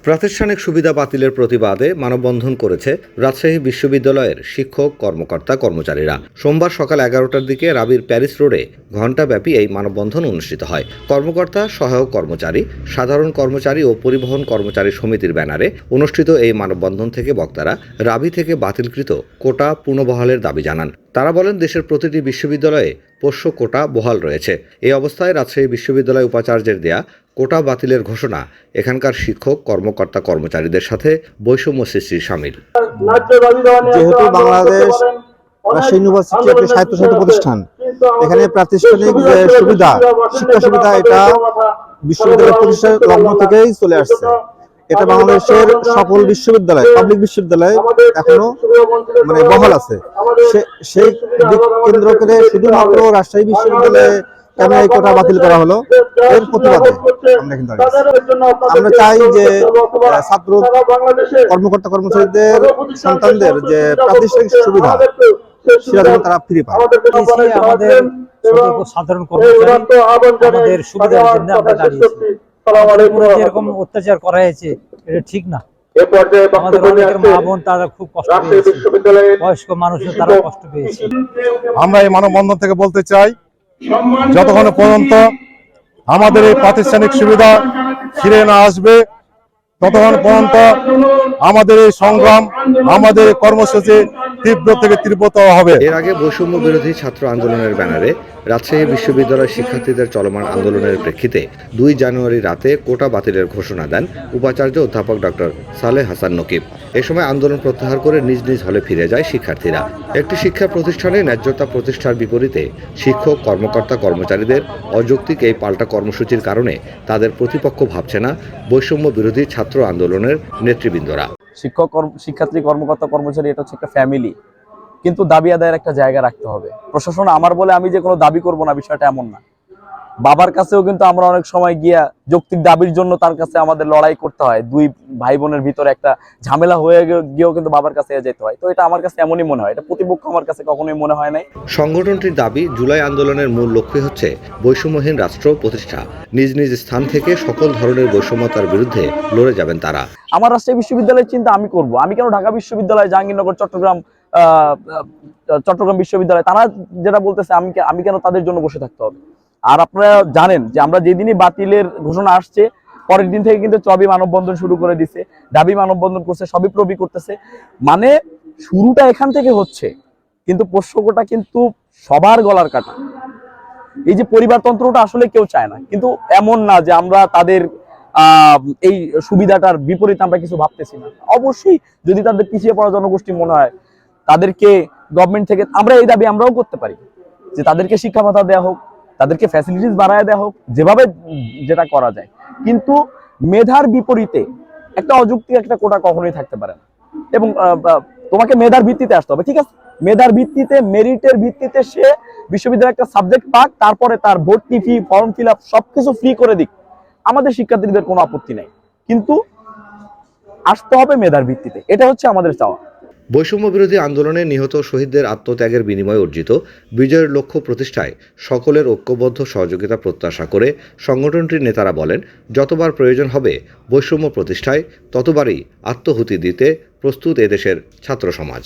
প্রাতিষ্ঠানিক সুবিধা বাতিলের প্রতিবাদে মানববন্ধন করেছে রাজশাহী বিশ্ববিদ্যালয়ের শিক্ষক কর্মকর্তা কর্মচারীরা। সোমবার সকাল 11টার দিকে রাবির প্যারিস রোডে ঘণ্টাব্যাপী এই মানববন্ধন অনুষ্ঠিত হয়। কর্মকর্তা, সহায়ক কর্মচারী, সাধারণ কর্মচারী ও পরিবহন কর্মচারী সমিতির ব্যানারে অনুষ্ঠিত এই মানববন্ধন থেকে বক্তারা রাবি থেকে বাতিলকৃত কোটা পুনর্বহালের দাবি জানান। তারা বলেন, দেশের প্রতিটি বিশ্ববিদ্যালয়ে পোষ্য কোটা বহাল রয়েছে। এই অবস্থায় রাজশাহী বিশ্ববিদ্যালয় উপাচার্যের দেয়া কোটা বাতিলের ঘোষণা এখানকার শিক্ষক, কর্মকর্তা, কর্মচারীদের সাথে বৈষম্য সৃষ্টির শামিল। যেহেতু বাংলাদেশ রাজশাহী ইউনিভার্সিটি একটি স্বায়ত্তশাসিত প্রতিষ্ঠান, এখানে প্রাতিষ্ঠানিক যে সুবিধা, শিক্ষা সুবিধা, এটা বিশ্ববিদ্যালয় প্রতিষ্ঠা লগ্ন থেকেই চলে আসছে। এটা বাংলাদেশের সকল বিশ্ববিদ্যালয়, পাবলিক বিশ্ববিদ্যালয় এখনো বহাল আছে। সেই দিক কেন্দ্র করে শুধুমাত্র রাজশাহী বিশ্ববিদ্যালয়ে কেন এই কোটা বাতিল করা হলো, এর প্রতিবাদে আমরা চাই যে ছাত্র, কর্মকর্তা, কর্মচারীদের, সন্তানদের যে প্রাতিষ্ঠানিক সুবিধা সেটা যেন তারা ফিরে পায়। আমাদের সাধারণ কর্মচারী আমাদের সুবিধার জন্য আমরা দাঁড়িয়েছি। এরকম অত্যাচার করা হয়েছে, এটা ঠিক না। আমাদের অনেকের মা বোন তারা খুব কষ্ট পেয়েছে, বয়স্ক মানুষের তারা কষ্ট পেয়েছে। আমরা এই মানববন্ধন থেকে বলতে চাই, যতক্ষণ পর্যন্ত আমাদের এই প্রাতিষ্ঠানিক সুবিধা ফিরে না আসবে, ততক্ষণ পর্যন্ত আমাদের এই সংগ্রাম, আমাদের কর্মসূচি তীব্র থেকে তীব্রতর হবে। এর আগে বৈষম্য বিরোধী ছাত্র আন্দোলনের ব্যানারে রাজশাহী বিশ্ববিদ্যালয় শিক্ষার্থীদের চলমান আন্দোলনের প্রেক্ষিতে 2 জানুয়ারি রাতে কোটা বাতিলের ঘোষণা দেন উপাচার্য অধ্যাপক ডক্টর সালেহ হাসান নকিব। এ সময় আন্দোলন প্রত্যাহার করে নিজ নিজ হলে ফিরে যায় শিক্ষার্থীরা। একটি শিক্ষা প্রতিষ্ঠানে ন্যায্যতা প্রতিষ্ঠার বিপরীতে শিক্ষক, কর্মকর্তা, কর্মচারীদের অযৌক্তিক এই পাল্টা কর্মসূচির কারণে তাদের প্রতিপক্ষ ভাবছে না বৈষম্য বিরোধী ছাত্র আন্দোলনের নেতৃবৃন্দরা। শিক্ষক, শিক্ষার্থী, কর্মকর্তা, কর্মচারী এটা হচ্ছে একটা ফ্যামিলি, কিন্তু দাবি আদায়ের একটা জায়গা রাখতে হবে। প্রশাসন আমার বলে আমি যে কোনো দাবি করব না, বিষয়টা এমন না। বাবার কাছেও কিন্তু আমরা অনেক সময় গিয়া যৌক্তিক দাবির জন্য তার কাছে আমাদের লড়াই করতে হয়। 2 ভাই বোনের ভিতরে একটা ঝামেলা হয়ে গিয়েও কিন্তু বাবার কাছে যেতে হয়। তো এটা আমার কাছে এমনই মনে হয়, এটা প্রতিপক্ষ আমার কাছে কখনোই মনে হয় নাই। সংগঠনটির দাবি, জুলাই আন্দোলনের মূল লক্ষ্য হচ্ছে বৈষম্যহীন রাষ্ট্র প্রতিষ্ঠা। নিজ নিজ স্থান থেকে সকল ধরনের বৈষম্যতার বিরুদ্ধে লড়ে যাবেন তারা। আমার রাজশাহী বিশ্ববিদ্যালয়ের চিন্তা আমি করব। আমি কেন ঢাকা বিশ্ববিদ্যালয়, জাহাঙ্গীরনগর, চট্টগ্রাম বিশ্ববিদ্যালয়, তারা যেটা বলতেছে আমি কেন তাদের জন্য বসে থাকতে হবে? আর আপনারা জানেন যে আমরা যেদিনই বাতিলের ঘোষণা আসছে, পরের দিন থেকে কিন্তু চবি মানববন্ধন শুরু করে দিছে, দাবি মানববন্ধন করছে, সবই প্রবি করতেছে। মানে শুরুটা এখান থেকে হচ্ছে, কিন্তু পোষ্যকোটা কিন্তু সবার গলার কাটা। এই যে পরিবারতন্ত্রটা আসলে কেউ চায় না, কিন্তু এমন না যে আমরা তাদের এই সুবিধাটার বিপরীতে আমরা কিছু ভাবতেছি না। অবশ্যই যদি তাদের পিছিয়ে পড়া জনগোষ্ঠী মনে হয়, তাদেরকে গভর্নমেন্ট থেকে আমরা এই দাবি আমরাও করতে পারি যে তাদেরকে শিক্ষা ভাতা দেওয়া হোক, তাদেরকে ফ্যাসিলিটিস বাড়ায় দেওয়া হোক, যেভাবে যেটা করা যায়। কিন্তু মেধার বিপরীতে একটা অযৌক্তিক একটা কোটা কখনোই থাকতে পারে না। এবং তোমাকে মেধার ভিত্তিতে আসতে হবে, ঠিক আছে? মেধার ভিত্তিতে, মেরিটের ভিত্তিতে সে বিশ্ববিদ্যালয়ে একটা সাবজেক্ট পাক, তারপরে তার ভর্তি ফি, ফর্ম ফিল আপ সবকিছু ফ্রি করে দিক, আমাদের শিক্ষার্থীদের কোনো আপত্তি নাই। কিন্তু আসতে হবে মেধার ভিত্তিতে, এটা হচ্ছে আমাদের চাওয়া। বৈষম্য বিরোধী আন্দোলনে নিহত শহীদদের আত্মত্যাগের বিনিময়ে অর্জিত বিজয়ের লক্ষ্য প্রতিষ্ঠায় সকলের ঐক্যবদ্ধ সহযোগিতা প্রত্যাশা করে সংগঠনটির নেতারা বলেন, যতবার প্রয়োজন হবে বৈষম্য প্রতিষ্ঠায় ততবারই আত্মহুতি দিতে প্রস্তুত এদেশের ছাত্র সমাজ।